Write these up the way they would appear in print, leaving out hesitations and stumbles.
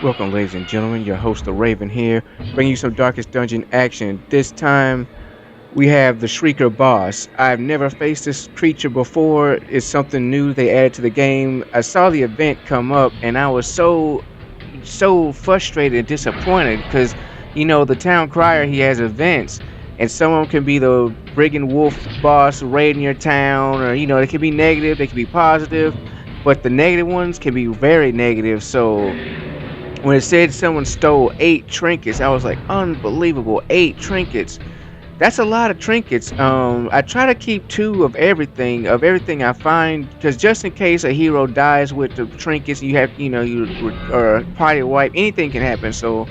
Welcome, ladies and gentlemen. Your host, the Raven, here, bringing you some Darkest Dungeon action. This time, we have the Shrieker boss. I've never faced this creature before. It's something new they added to the game. I saw the event come up, and I was so frustrated and disappointed because, the town crier, he has events, and some of them can be the brigand wolf boss raiding your town, or they can be negative, they can be positive, but the negative ones can be very negative. So when it said someone stole 8 trinkets, I was like, unbelievable, 8 trinkets. That's a lot of trinkets. I try to keep two of everything I find, because just in case a hero dies with the trinkets, you have, or party wipe, anything can happen. So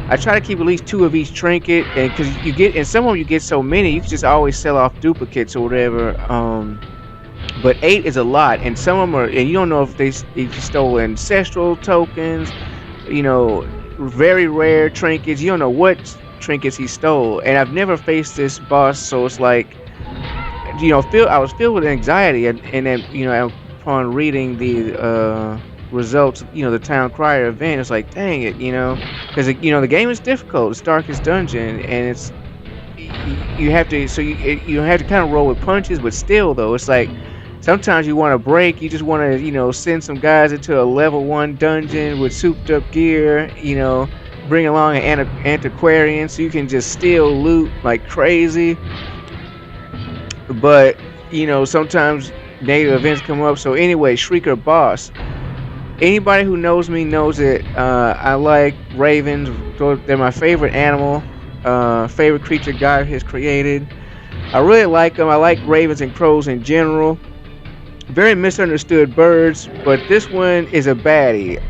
I try to keep at least two of each trinket, and because and some of them you get so many, you can just always sell off duplicates or whatever. But 8 is a lot, and some of them are, and you don't know if they stole ancestral tokens, very rare trinkets. You don't know what trinkets he stole, and I've never faced this boss, so it's like, I was filled with anxiety, and then, upon reading the results, the town crier event, it's like, dang it, because the game is difficult. It's Darkest Dungeon, and it's you have to, you have to kind of roll with punches, but still, though, it's like sometimes you want to break. You just want to, send some guys into a level 1 dungeon with souped up gear, bring along an antiquarian so you can just steal loot like crazy. But, sometimes negative events come up. So anyway, Shrieker boss. Anybody who knows me knows that I like ravens. They're my favorite animal, favorite creature God has created. I really like them. I like ravens and crows in general. Very misunderstood birds, but this one is a baddie.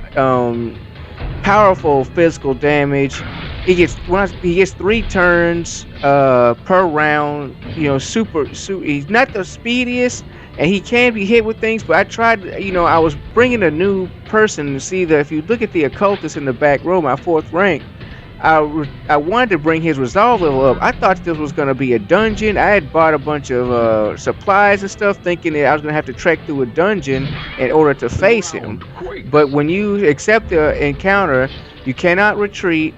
Powerful physical damage. He gets 3 turns per round. Super. He's not the speediest, and he can be hit with things. But I tried. I was bringing a new person to see that. If you look at the occultist in the back row, my 4th rank, I wanted to bring his resolve level up. I thought this was going to be a dungeon. I had bought a bunch of supplies and stuff, thinking that I was going to have to trek through a dungeon in order to face him. But when you accept the encounter, you cannot retreat.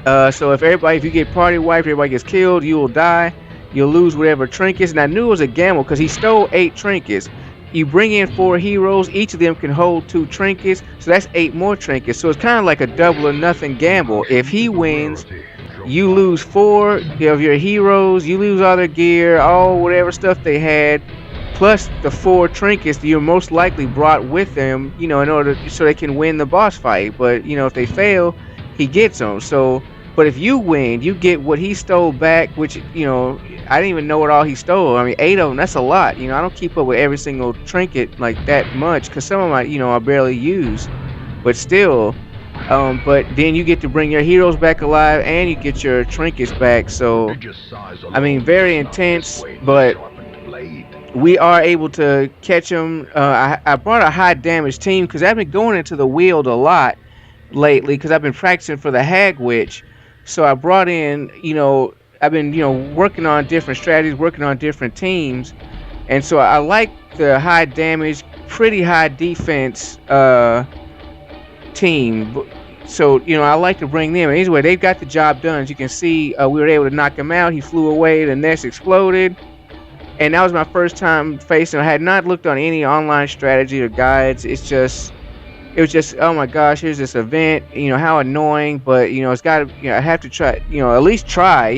So if you get party wiped, everybody gets killed, you will die. You'll lose whatever trinkets. And I knew it was a gamble because he stole 8 trinkets. You bring in 4 heroes, each of them can hold 2 trinkets, so that's 8 more trinkets. So it's kind of like a double or nothing gamble. If he wins, you lose 4 of your heroes, you lose all their gear, all whatever stuff they had, plus the 4 trinkets that you most likely brought with them, in order so they can win the boss fight. But if they fail, he gets them. So, but if you win, you get what he stole back, which I didn't even know what all he stole. I mean, 8 of them, that's a lot. I don't keep up with every single trinket like that much, because some of them I barely use. But still, but then you get to bring your heroes back alive, and you get your trinkets back. So, I mean, very intense, but we are able to catch them. I brought a high damage team, because I've been going into the Wield a lot lately, because I've been practicing for the Hag Witch. So I brought in, I've been, working on different strategies, working on different teams. And so I like the high damage, pretty high defense team. So, I like to bring them. Anyway, they've got the job done. As you can see, we were able to knock him out. He flew away, the nest exploded. And that was my first time facing him. I had not looked on any online strategy or guides. It was just, oh my gosh, here's this event, how annoying. But, it's got to, I have to try, at least try,